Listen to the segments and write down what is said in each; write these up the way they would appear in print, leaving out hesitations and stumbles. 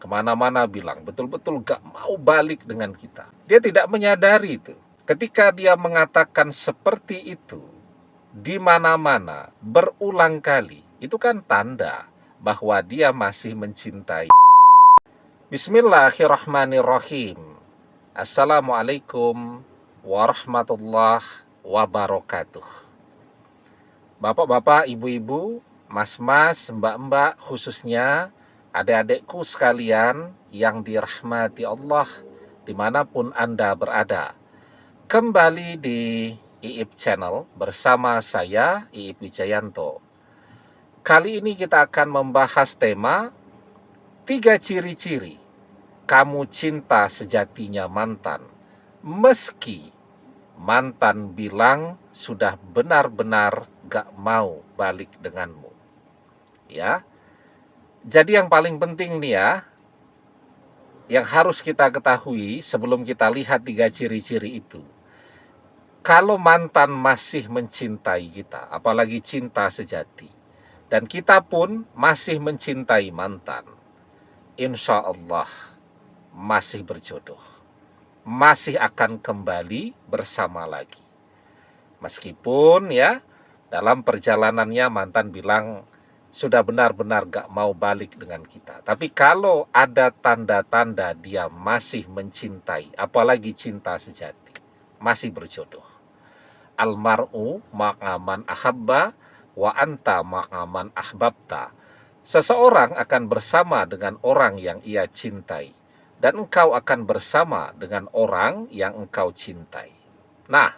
kemana-mana bilang, betul-betul gak mau balik dengan kita. Dia tidak menyadari itu. Ketika dia mengatakan seperti itu, di mana-mana, berulang kali, itu kan tanda bahwa dia masih mencintai. Bismillahirrahmanirrahim. Assalamualaikum warahmatullahi wabarakatuh. Bapak-bapak, ibu-ibu, mas-mas, mbak-mbak, khususnya adik-adikku sekalian yang dirahmati Allah dimanapun Anda berada. Kembali di Iip Channel bersama saya, Iip Wijayanto. Kali ini kita akan membahas tema 3 ciri-ciri kamu cinta sejatinya mantan, meski mantan bilang sudah benar-benar gak mau balik denganmu. Ya. Jadi yang paling penting nih ya, yang harus kita ketahui sebelum kita lihat 3 ciri-ciri itu. Kalau mantan masih mencintai kita, apalagi cinta sejati, dan kita pun masih mencintai mantan, insya Allah masih berjodoh, masih akan kembali bersama lagi. Meskipun ya dalam perjalanannya mantan bilang sudah benar-benar gak mau balik dengan kita. Tapi kalau ada tanda-tanda dia masih mencintai, apalagi cinta sejati, masih berjodoh. Almar'u ma'aman ahabba wa anta ma'aman ahbabta. Seseorang akan bersama dengan orang yang ia cintai, dan engkau akan bersama dengan orang yang engkau cintai. Nah,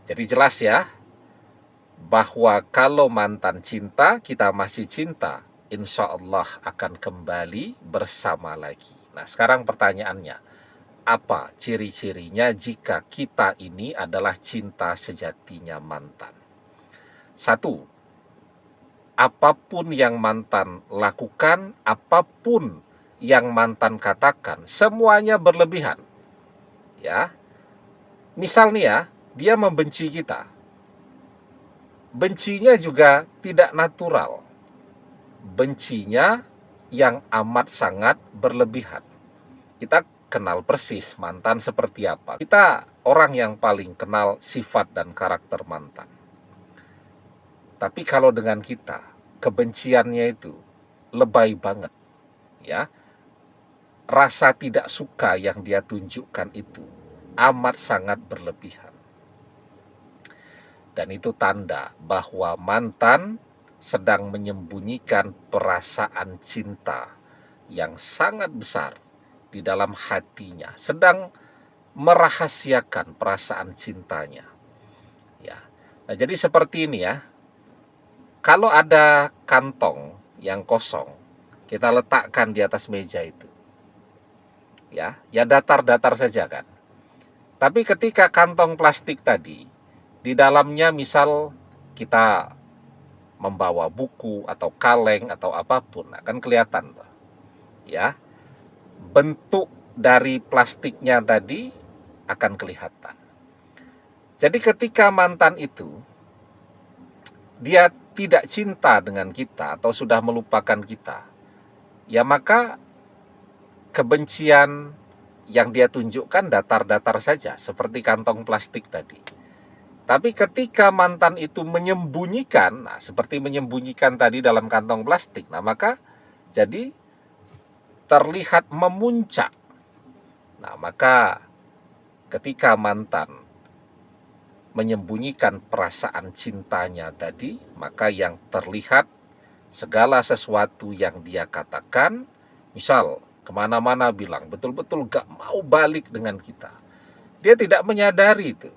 jadi jelas ya, bahwa kalau mantan cinta, kita masih cinta, insya Allah akan kembali bersama lagi. Nah, sekarang pertanyaannya, apa ciri-cirinya jika kita ini adalah cinta sejatinya mantan? 1, apapun yang mantan lakukan, apapun yang mantan katakan, semuanya berlebihan. Ya, misal nih ya, dia membenci kita. Bencinya juga tidak natural. Bencinya yang amat sangat berlebihan. Kita kenal persis mantan seperti apa. Kita orang yang paling kenal sifat dan karakter mantan. Tapi kalau dengan kita, kebenciannya itu lebay banget. Ya, rasa tidak suka yang dia tunjukkan itu amat sangat berlebihan. Dan itu tanda bahwa mantan sedang menyembunyikan perasaan cinta yang sangat besar di dalam hatinya, sedang merahasiakan perasaan cintanya. Ya. Nah, jadi seperti ini ya. Kalau ada kantong yang kosong, kita letakkan di atas meja itu. Ya datar-datar saja kan. Tapi ketika kantong plastik tadi, di dalamnya misal kita membawa buku atau kaleng atau apapun, akan kelihatan tuh. Ya. Bentuk dari plastiknya tadi akan kelihatan. Jadi ketika mantan itu dia tidak cinta dengan kita atau sudah melupakan kita, ya maka kebencian yang dia tunjukkan datar-datar saja, seperti kantong plastik tadi. Tapi ketika mantan itu menyembunyikan, nah seperti menyembunyikan tadi dalam kantong plastik, nah maka jadi terlihat memuncak. Nah maka ketika mantan menyembunyikan perasaan cintanya tadi, maka yang terlihat segala sesuatu yang dia katakan, misal kemana-mana bilang, betul-betul gak mau balik dengan kita. Dia tidak menyadari itu.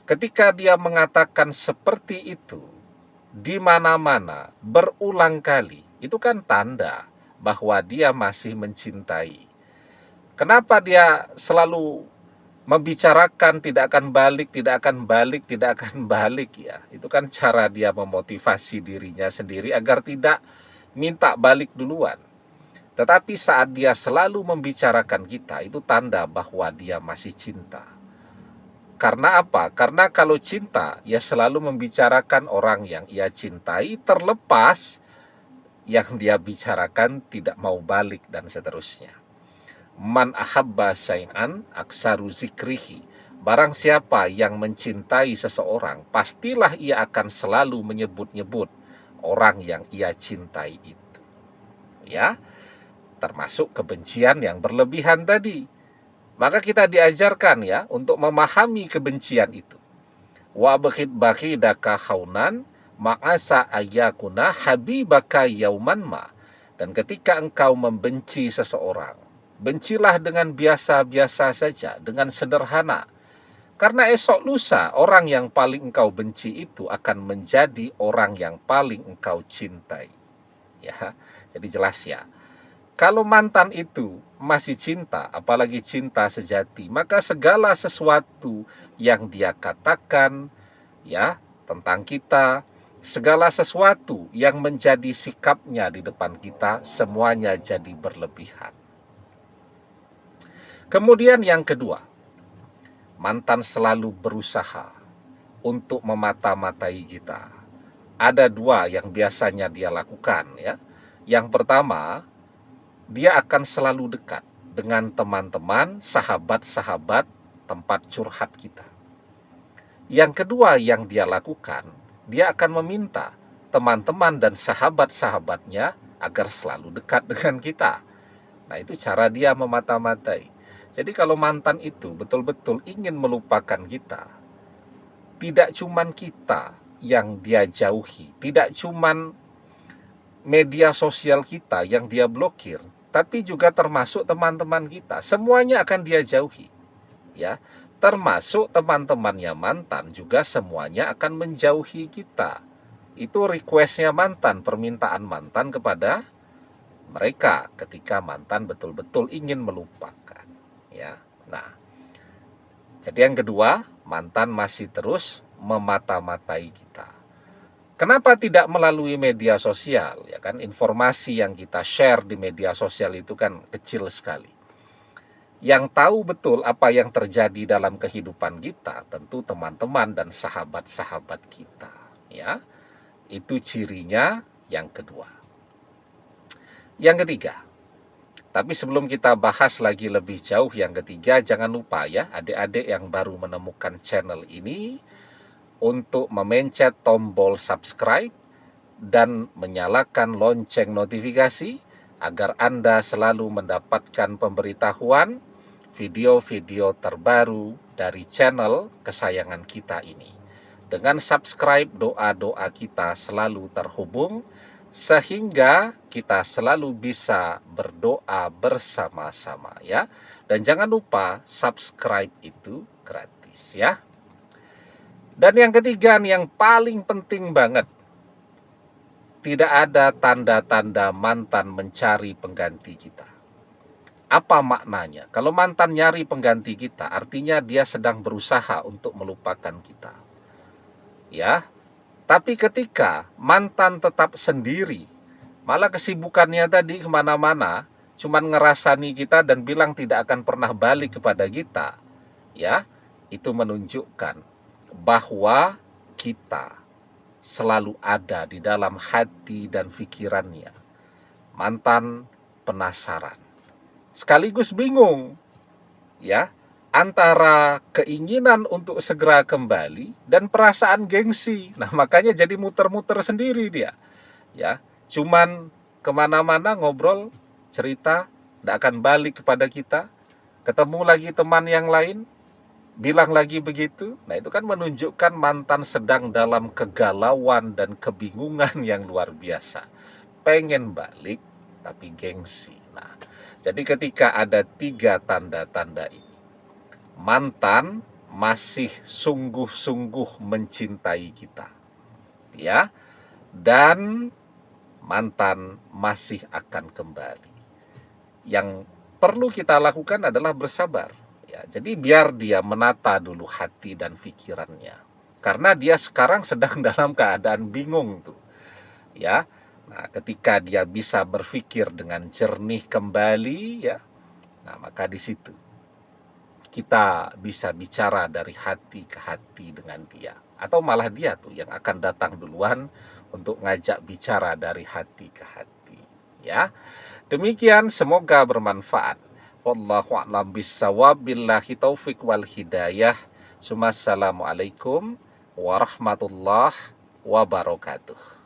Ketika dia mengatakan seperti itu, di mana-mana, berulang kali, itu kan tanda bahwa dia masih mencintai. Kenapa dia selalu membicarakan tidak akan balik, tidak akan balik, tidak akan balik ya? Itu kan cara dia memotivasi dirinya sendiri agar tidak minta balik duluan. Tetapi saat dia selalu membicarakan kita, itu tanda bahwa dia masih cinta. Karena apa? Karena kalau cinta, ya selalu membicarakan orang yang ia cintai, terlepas yang dia bicarakan tidak mau balik dan seterusnya. Man ahabba syai'an aksaru zikrihi. Barang siapa yang mencintai seseorang, pastilah ia akan selalu menyebut-nyebut orang yang ia cintai itu. Ya, termasuk kebencian yang berlebihan tadi. Maka kita diajarkan ya untuk memahami kebencian itu. Wa bakhidaka khaunan ma'asa ayyakuna habibaka yauman ma. Dan ketika engkau membenci seseorang, bencilah dengan biasa-biasa saja, dengan sederhana. Karena esok lusa orang yang paling engkau benci itu akan menjadi orang yang paling engkau cintai. Ya, jadi jelas ya. Kalau mantan itu masih cinta, apalagi cinta sejati, maka segala sesuatu yang dia katakan ya tentang kita, segala sesuatu yang menjadi sikapnya di depan kita, semuanya jadi berlebihan. Kemudian yang kedua, mantan selalu berusaha untuk memata-matai kita. Ada dua yang biasanya dia lakukan ya. Yang pertama, dia akan selalu dekat dengan teman-teman, sahabat-sahabat, tempat curhat kita. Yang kedua yang dia lakukan, dia akan meminta teman-teman dan sahabat-sahabatnya agar selalu dekat dengan kita. Nah, itu cara dia memata-matai. Jadi kalau mantan itu betul-betul ingin melupakan kita, tidak cuman kita yang dia jauhi, tidak cuman media sosial kita yang dia blokir, tapi juga termasuk teman-teman kita. Semuanya akan dia jauhi. Ya, termasuk teman-temannya mantan juga semuanya akan menjauhi kita. Itu requestnya mantan, permintaan mantan kepada mereka ketika mantan betul-betul ingin melupakan. Ya, nah, jadi yang kedua, mantan masih terus memata-matai kita. Kenapa tidak melalui media sosial? Ya kan, informasi yang kita share di media sosial itu kan kecil sekali. Yang tahu betul apa yang terjadi dalam kehidupan kita tentu teman-teman dan sahabat-sahabat kita. Ya, itu cirinya yang kedua. Yang ketiga, tapi sebelum kita bahas lagi lebih jauh yang ketiga, jangan lupa ya adik-adik yang baru menemukan channel ini untuk memencet tombol subscribe dan menyalakan lonceng notifikasi agar Anda selalu mendapatkan pemberitahuan video-video terbaru dari channel kesayangan kita ini. Dengan subscribe, doa-doa kita selalu terhubung sehingga kita selalu bisa berdoa bersama-sama ya. Dan jangan lupa subscribe itu gratis ya. Dan yang ketiga nih yang paling penting banget, tidak ada tanda-tanda mantan mencari pengganti kita. Apa maknanya? Kalau mantan nyari pengganti kita, artinya dia sedang berusaha untuk melupakan kita. Ya, tapi ketika mantan tetap sendiri, malah kesibukannya tadi kemana-mana, cuman ngerasani kita dan bilang tidak akan pernah balik kepada kita, ya, itu menunjukkan bahwa kita selalu ada di dalam hati dan pikirannya. Mantan penasaran, sekaligus bingung, ya, antara keinginan untuk segera kembali dan perasaan gengsi. Nah, makanya jadi muter-muter sendiri dia. Ya, cuman kemana-mana ngobrol, cerita, tidak akan balik kepada kita. Ketemu lagi teman yang lain, bilang lagi begitu. Nah, itu kan menunjukkan mantan sedang dalam kegalauan dan kebingungan yang luar biasa. Pengen balik, tapi gengsi. Nah, jadi ketika ada 3 tanda-tanda ini, mantan masih sungguh-sungguh mencintai kita, ya, dan mantan masih akan kembali. Yang perlu kita lakukan adalah bersabar, ya. Jadi biar dia menata dulu hati dan pikirannya, karena dia sekarang sedang dalam keadaan bingung tuh, ya. Nah, ketika dia bisa berpikir dengan jernih kembali, ya, nah maka di situ kita bisa bicara dari hati ke hati dengan dia. Atau malah dia tuh yang akan datang duluan untuk ngajak bicara dari hati ke hati. Ya, demikian semoga bermanfaat. Wallahu a'lam bishawab, billahi taufik wal hidayah. Assalamualaikum warahmatullahi wabarakatuh.